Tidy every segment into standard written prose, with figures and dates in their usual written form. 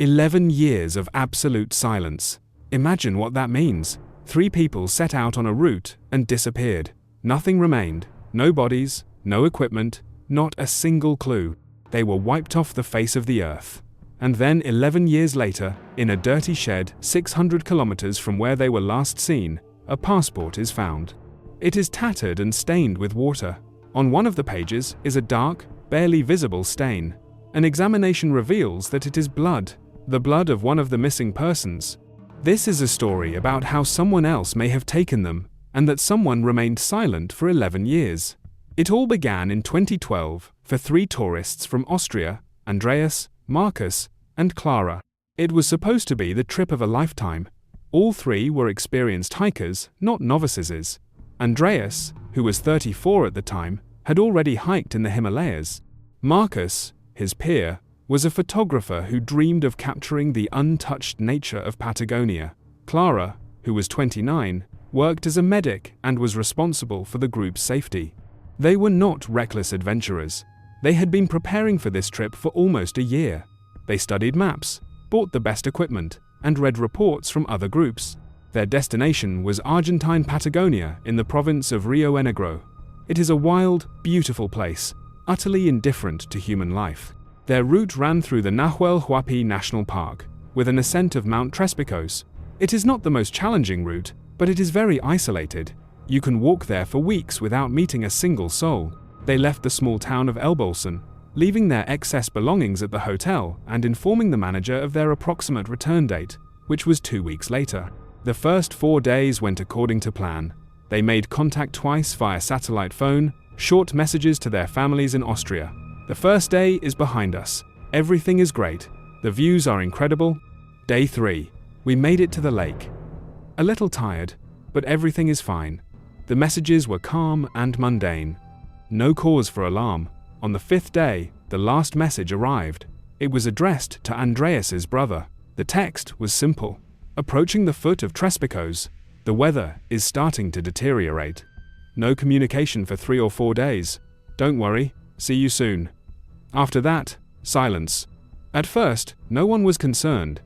11 years of absolute silence. Imagine what that means. 3 people set out on a route and disappeared. Nothing remained. No bodies, no equipment, not a single clue. They were wiped off the face of the earth. And then 11 years later, in a dirty shed 600 kilometers from where they were last seen, a passport is found. It is tattered and stained with water. On one of the pages is a dark, barely visible stain. An examination reveals that it is blood, the blood of one of the missing persons. This is a story about how someone else may have taken them, and that someone remained silent for 11 years. It all began in 2012 for 3 tourists from Austria, Andreas, Marcus, and Clara. It was supposed to be the trip of a lifetime. All 3 were experienced hikers, not novices. Andreas, who was 34 at the time, had already hiked in the Himalayas. Marcus, his peer, was a photographer who dreamed of capturing the untouched nature of Patagonia. Clara, who was 29, worked as a medic and was responsible for the group's safety. They were not reckless adventurers. They had been preparing for this trip for almost a year. They studied maps, bought the best equipment, and read reports from other groups. Their destination was Argentine Patagonia in the province of Rio Negro. It is a wild, beautiful place, utterly indifferent to human life. Their route ran through the Nahuel Huapi National Park, with an ascent of Mount Trespicos. It is not the most challenging route, but it is very isolated. You can walk there for weeks without meeting a single soul. They left the small town of Elbolson, leaving their excess belongings at the hotel and informing the manager of their approximate return date, which was 2 weeks later. The first 4 days went according to plan. They made contact twice via satellite phone, short messages to their families in Austria. The first day is behind us. Everything is great. The views are incredible. Day 3. We made it to the lake. A little tired, but everything is fine. The messages were calm and mundane. No cause for alarm. On the 5th day, the last message arrived. It was addressed to Andreas's brother. The text was simple. Approaching the foot of Trespicos, the weather is starting to deteriorate. No communication for 3 or 4 days. Don't worry, see you soon. After that, silence. At first, no one was concerned.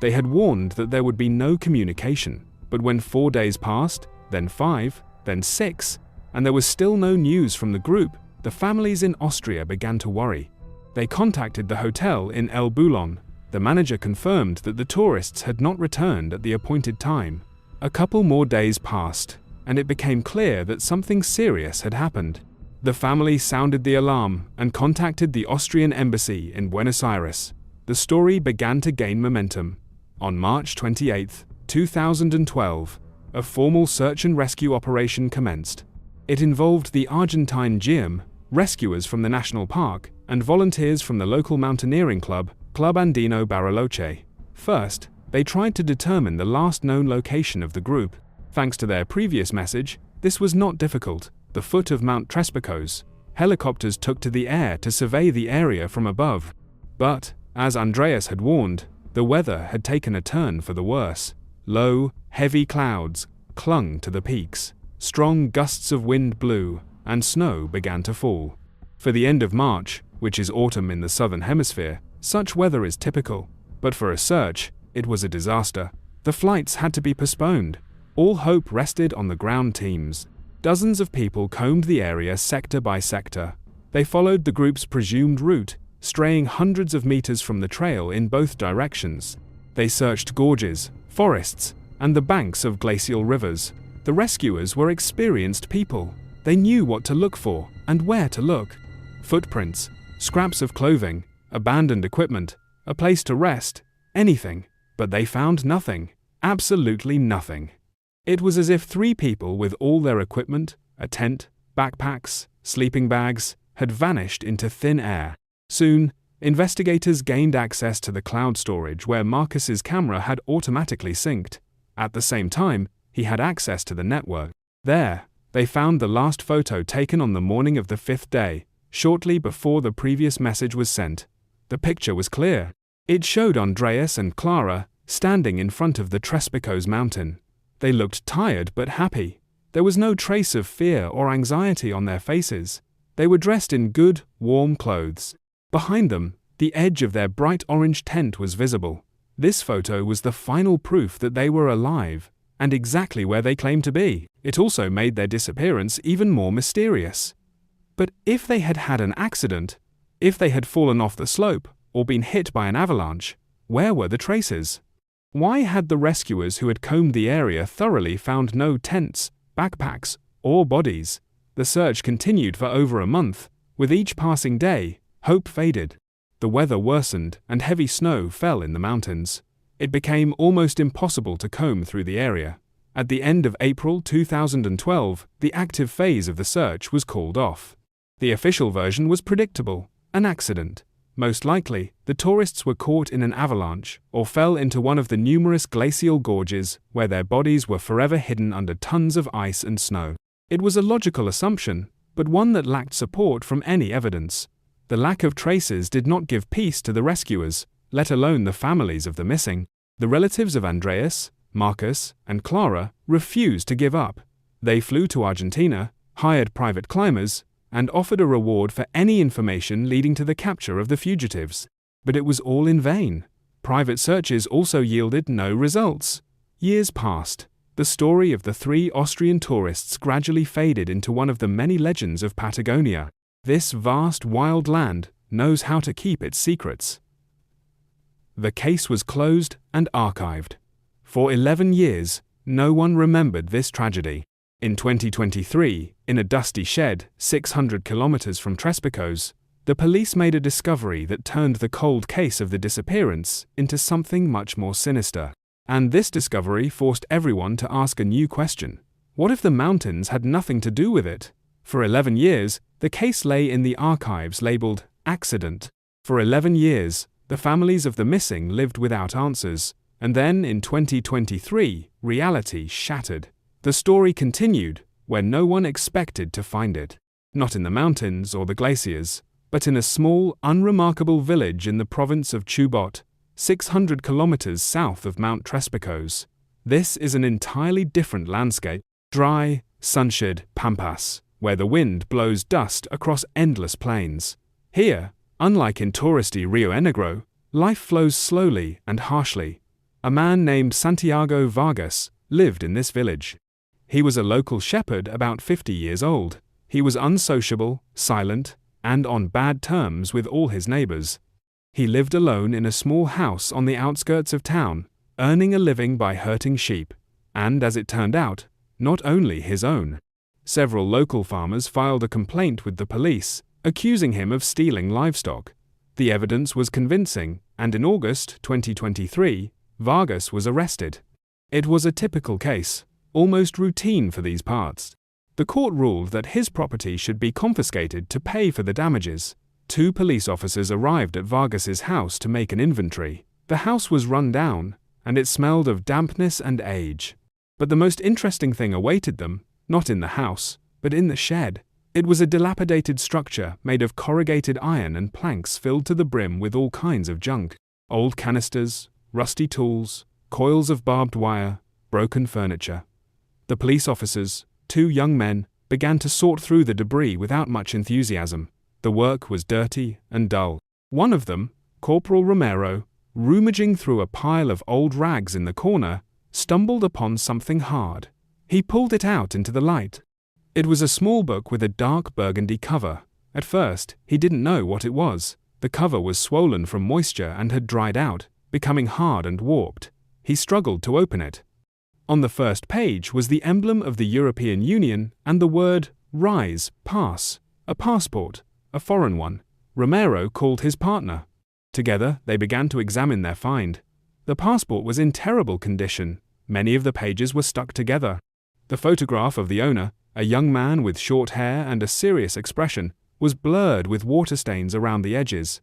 They had warned that there would be no communication, but when 4 days passed, then 5, then 6, and there was still no news from the group, the families in Austria began to worry. They contacted the hotel in El Bulon. The manager confirmed that the tourists had not returned at the appointed time. A couple more days passed, and it became clear that something serious had happened. The family sounded the alarm and contacted the Austrian embassy in Buenos Aires. The story began to gain momentum. On March 28, 2012, a formal search and rescue operation commenced. It involved the Argentine GIM, rescuers from the national park, and volunteers from the local mountaineering club, Club Andino Bariloche. First, they tried to determine the last known location of the group. Thanks to their previous message, this was not difficult. The foot of Mount Trespicos. Helicopters took to the air to survey the area from above. But, as Andreas had warned, the weather had taken a turn for the worse. Low, heavy clouds clung to the peaks. Strong gusts of wind blew, and snow began to fall. For the end of March, which is autumn in the southern hemisphere, such weather is typical. But for a search, it was a disaster. The flights had to be postponed. All hope rested on the ground teams. Dozens of people combed the area sector by sector. They followed the group's presumed route, straying hundreds of meters from the trail in both directions. They searched gorges, forests, and the banks of glacial rivers. The rescuers were experienced people. They knew what to look for and where to look. Footprints, scraps of clothing, abandoned equipment, a place to rest, anything. But they found nothing. Absolutely nothing. It was as if 3 people with all their equipment, a tent, backpacks, sleeping bags, had vanished into thin air. Soon, investigators gained access to the cloud storage where Marcus's camera had automatically synced. At the same time, he had access to the network. There, they found the last photo taken on the morning of the 5th day, shortly before the previous message was sent. The picture was clear. It showed Andreas and Clara standing in front of the Trespicos mountain. They looked tired but happy. There was no trace of fear or anxiety on their faces. They were dressed in good, warm clothes. Behind them, The edge of their bright orange tent was visible. This photo was the final proof that they were alive, and exactly where they claimed to be. It also made their disappearance even more mysterious. But if they had had an accident, if they had fallen off the slope, or been hit by an avalanche, where were the traces? Why had the rescuers who had combed the area thoroughly found no tents, backpacks, or bodies? The search continued for over a month. With each passing day, hope faded. The weather worsened and heavy snow fell in the mountains. It became almost impossible to comb through the area. At the end of April 2012, the active phase of the search was called off. The official version was predictable, an accident. Most likely, the tourists were caught in an avalanche or fell into one of the numerous glacial gorges where their bodies were forever hidden under tons of ice and snow. It was a logical assumption, but one that lacked support from any evidence. The lack of traces did not give peace to the rescuers, let alone the families of the missing. The relatives of Andreas, Marcus, and Clara refused to give up. They flew to Argentina, hired private climbers, and offered a reward for any information leading to the capture of the fugitives. But it was all in vain. Private searches also yielded no results. Years passed. The story of the 3 Austrian tourists gradually faded into one of the many legends of Patagonia. This vast wild land knows how to keep its secrets. The case was closed and archived. For 11 years, no one remembered this tragedy. In 2023, in a dusty shed 600 kilometers from Trespicos, the police made a discovery that turned the cold case of the disappearance into something much more sinister. And this discovery forced everyone to ask a new question. What if the mountains had nothing to do with it? For 11 years, the case lay in the archives labeled accident. For 11 years, the families of the missing lived without answers. And then in 2023, reality shattered. The story continued where no one expected to find it. Not in the mountains or the glaciers, but in a small, unremarkable village in the province of Chubut, 600 kilometers south of Mount Trespicos. This is an entirely different landscape, dry, sunshine pampas, where the wind blows dust across endless plains. Here, unlike in touristy Rio Negro, life flows slowly and harshly. A man named Santiago Vargas lived in this village. He was a local shepherd about 50 years old. He was unsociable, silent, and on bad terms with all his neighbors. He lived alone in a small house on the outskirts of town, earning a living by herding sheep, and as it turned out, not only his own. Several local farmers filed a complaint with the police, accusing him of stealing livestock. The evidence was convincing, and in August 2023, Vargas was arrested. It was a typical case, almost routine for these parts. The court ruled that his property should be confiscated to pay for the damages. 2 police officers arrived at Vargas's house to make an inventory. The house was run down, and it smelled of dampness and age. But the most interesting thing awaited them, not in the house, but in the shed. It was a dilapidated structure made of corrugated iron and planks filled to the brim with all kinds of junk. Old canisters, rusty tools, coils of barbed wire, broken furniture. The police officers, 2 young men, began to sort through the debris without much enthusiasm. The work was dirty and dull. One of them, Corporal Romero, rummaging through a pile of old rags in the corner, stumbled upon something hard. He pulled it out into the light. It was a small book with a dark burgundy cover. At first, he didn't know what it was. The cover was swollen from moisture and had dried out, becoming hard and warped. He struggled to open it. On the first page was the emblem of the European Union and the word "Rise, Pass," a passport, a foreign one. Romero called his partner. Together, they began to examine their find. The passport was in terrible condition. Many of the pages were stuck together. The photograph of the owner, a young man with short hair and a serious expression, was blurred with water stains around the edges.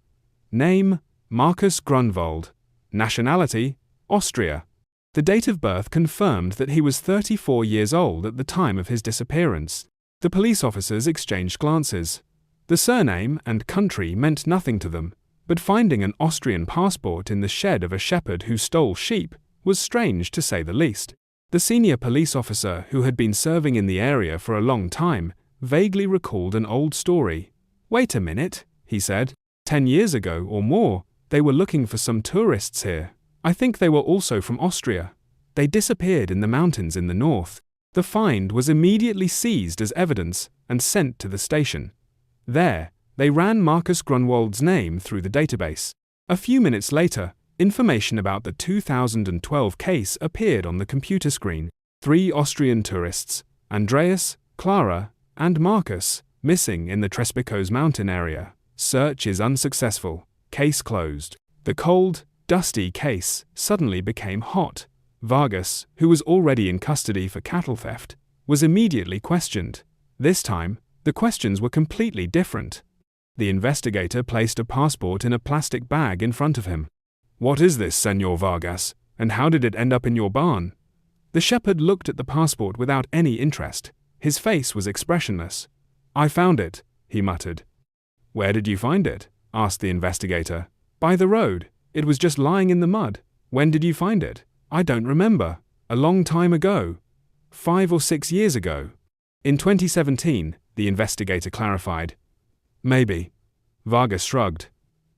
Name: Marcus Grunwald. Nationality: Austria. The date of birth confirmed that he was 34 years old at the time of his disappearance. The police officers exchanged glances. The surname and country meant nothing to them, but finding an Austrian passport in the shed of a shepherd who stole sheep was strange to say the least. The senior police officer, who had been serving in the area for a long time, vaguely recalled an old story. "Wait a minute," he said. 10 years ago or more, they were looking for some tourists here. I think they were also from Austria. They disappeared in the mountains in the north. The find was immediately seized as evidence and sent to the station. There, they ran Markus Grunwald's name through the database. A few minutes later, information about the 2012 case appeared on the computer screen. 3 Austrian tourists, Andreas, Clara, and Markus, missing in the Trespicos mountain area. Search is unsuccessful. Case closed. The cold, dusty case suddenly became hot. Vargas, who was already in custody for cattle theft, was immediately questioned. This time, the questions were completely different. The investigator placed a passport in a plastic bag in front of him. "What is this, Senor Vargas, and how did it end up in your barn?" The shepherd looked at the passport without any interest. His face was expressionless. "I found it," he muttered. "Where did you find it?" asked the investigator. "By the road. It was just lying in the mud." "When did you find it?" "I don't remember. A long time ago. 5 or 6 years ago." "In 2017, the investigator clarified. "Maybe." Vargas shrugged.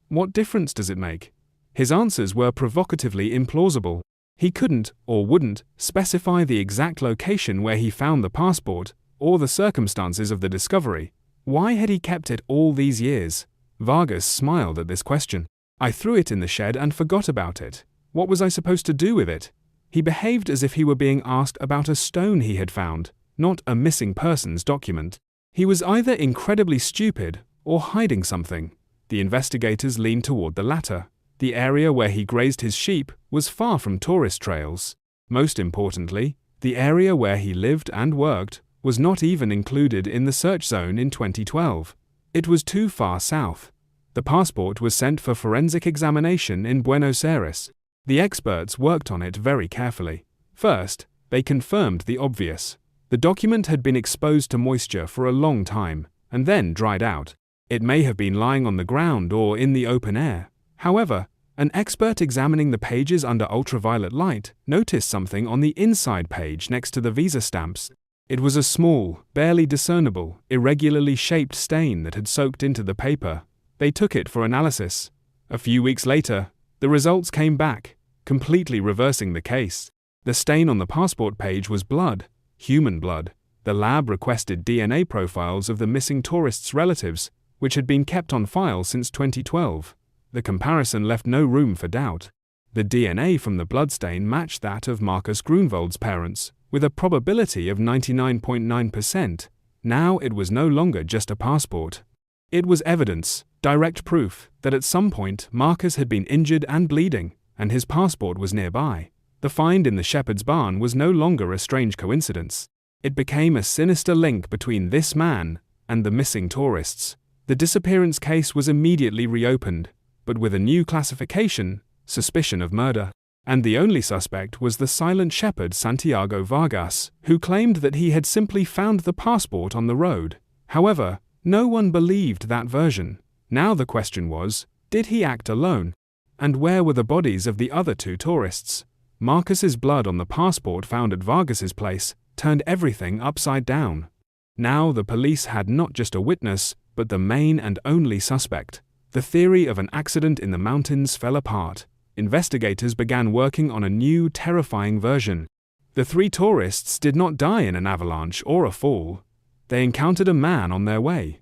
"What difference does it make?" His answers were provocatively implausible. He couldn't, or wouldn't, specify the exact location where he found the passport, or the circumstances of the discovery. Why had he kept it all these years? Vargas smiled at this question. "I threw it in the shed and forgot about it. What was I supposed to do with it?" He behaved as if he were being asked about a stone he had found, not a missing persons document. He was either incredibly stupid or hiding something. The investigators leaned toward the latter. The area where he grazed his sheep was far from tourist trails. Most importantly, the area where he lived and worked was not even included in the search zone in 2012. It was too far south. The passport was sent for forensic examination in Buenos Aires. The experts worked on it very carefully. First, they confirmed the obvious. The document had been exposed to moisture for a long time, and then dried out. It may have been lying on the ground or in the open air. However, an expert examining the pages under ultraviolet light noticed something on the inside page next to the visa stamps. It was a small, barely discernible, irregularly shaped stain that had soaked into the paper. They took it for analysis. A few weeks later, the results came back, completely reversing the case. The stain on the passport page was blood, human blood. The lab requested DNA profiles of the missing tourists' relatives, which had been kept on file since 2012. The comparison left no room for doubt. The DNA from the bloodstain matched that of Markus Grunwald's parents, with a probability of 99.9%. Now it was no longer just a passport. It was evidence, direct proof, that at some point Markus had been injured and bleeding, and his passport was nearby. The find in the shepherd's barn was no longer a strange coincidence. It became a sinister link between this man and the missing tourists. The disappearance case was immediately reopened, but with a new classification, suspicion of murder. And the only suspect was the silent shepherd Santiago Vargas, who claimed that he had simply found the passport on the road. However, no one believed that version. Now the question was, did he act alone? And where were the bodies of the other 2 tourists? Marcus's blood on the passport found at Vargas's place turned everything upside down. Now the police had not just a witness, but the main and only suspect. The theory of an accident in the mountains fell apart. Investigators began working on a new, terrifying version. The 3 tourists did not die in an avalanche or a fall. They encountered a man on their way.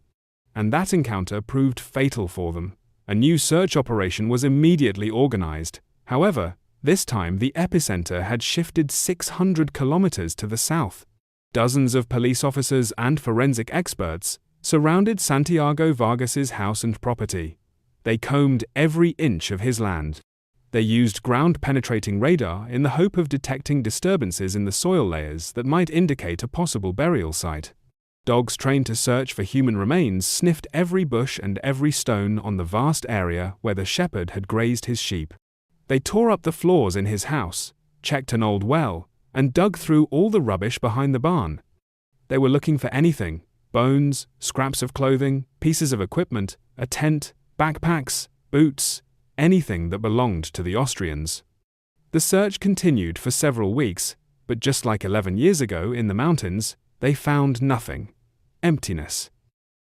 And that encounter proved fatal for them. A new search operation was immediately organized. However, this time the epicenter had shifted 600 kilometers to the south. Dozens of police officers and forensic experts surrounded Santiago Vargas's house and property. They combed every inch of his land. They used ground-penetrating radar in the hope of detecting disturbances in the soil layers that might indicate a possible burial site. Dogs trained to search for human remains sniffed every bush and every stone on the vast area where the shepherd had grazed his sheep. They tore up the floors in his house, checked an old well, and dug through all the rubbish behind the barn. They were looking for anything: bones, scraps of clothing, pieces of equipment, a tent, backpacks, boots, anything that belonged to the Austrians. The search continued for several weeks, but just like 11 years ago in the mountains, they found nothing. Emptiness.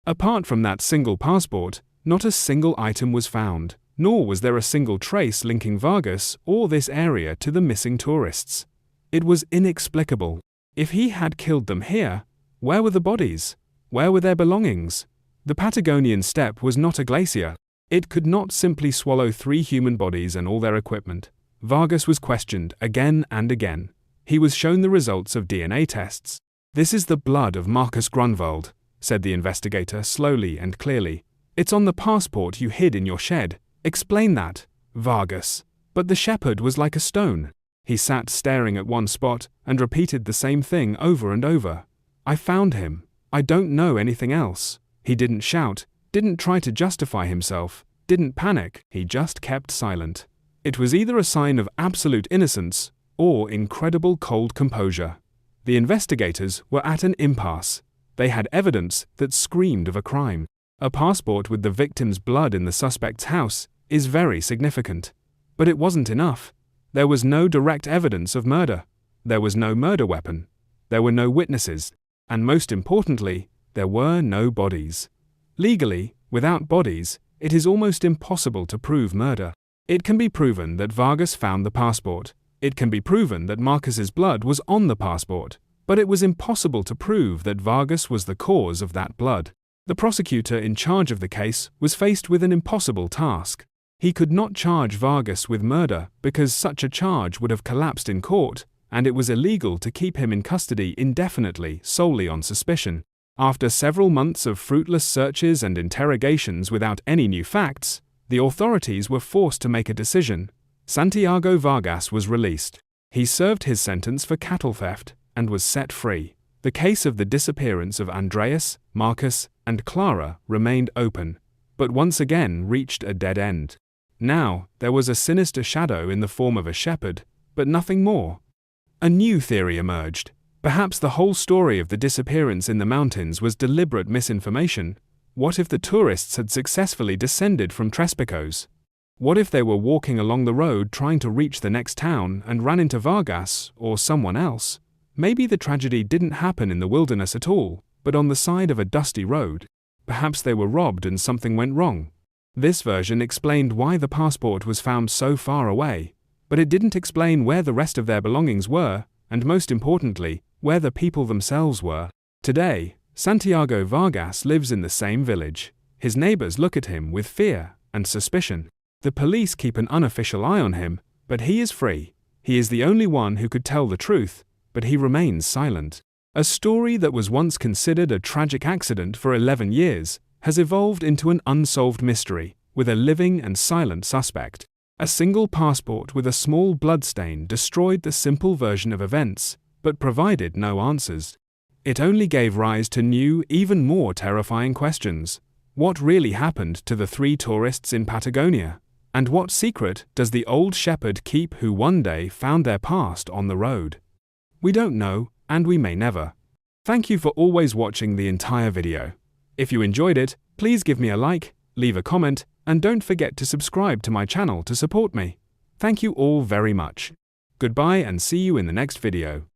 Apart from that single passport, Not a single item was found, nor was there a single trace linking Vargas or this area to the missing tourists. It was inexplicable. If he had killed them here, where were the bodies? Where were their belongings? The Patagonian steppe was not a glacier. It could not simply swallow 3 human bodies and all their equipment. Vargas was questioned again and again. He was shown the results of DNA tests. "This is the blood of Marcus Grunwald," said the investigator slowly and clearly. "It's on the passport you hid in your shed. Explain that, Vargas." But the shepherd was like a stone. He sat staring at one spot and repeated the same thing over and over. "I found him. I don't know anything else." He didn't shout, didn't try to justify himself, didn't panic, he just kept silent. It was either a sign of absolute innocence or incredible cold composure. The investigators were at an impasse. They had evidence that screamed of a crime. A passport with the victim's blood in the suspect's house is very significant. But it wasn't enough. There was no direct evidence of murder. There was no murder weapon. There were no witnesses. And most importantly, there were no bodies. Legally, without bodies, it is almost impossible to prove murder. It can be proven that Vargas found the passport. It can be proven that Marcus's blood was on the passport. But it was impossible to prove that Vargas was the cause of that blood. The prosecutor in charge of the case was faced with an impossible task. He could not charge Vargas with murder because such a charge would have collapsed in court, and it was illegal to keep him in custody indefinitely solely on suspicion. After several months of fruitless searches and interrogations without any new facts, the authorities were forced to make a decision. Santiago Vargas was released. He served his sentence for cattle theft and was set free. The case of the disappearance of Andreas, Marcus, and Clara remained open, but once again reached a dead end. Now, there was a sinister shadow in the form of a shepherd, but nothing more. A new theory emerged. Perhaps the whole story of the disappearance in the mountains was deliberate misinformation. What if the tourists had successfully descended from Trespicos? What if they were walking along the road trying to reach the next town and ran into Vargas or someone else? Maybe the tragedy didn't happen in the wilderness at all, but on the side of a dusty road. Perhaps they were robbed and something went wrong. This version explained why the passport was found so far away, but it didn't explain where the rest of their belongings were, and most importantly, where the people themselves were. Today, Santiago Vargas lives in the same village. His neighbors look at him with fear and suspicion. The police keep an unofficial eye on him, but he is free. He is the only one who could tell the truth, but he remains silent. A story that was once considered a tragic accident for 11 years has evolved into an unsolved mystery, with a living and silent suspect. A single passport with a small bloodstain destroyed the simple version of events, but provided no answers. It only gave rise to new, even more terrifying questions. What really happened to the 3 tourists in Patagonia? And what secret does the old shepherd keep who one day found their past on the road? We don't know, and we may never. Thank you for always watching the entire video. If you enjoyed it, please give me a like, leave a comment, and don't forget to subscribe to my channel to support me. Thank you all very much. Goodbye and see you in the next video.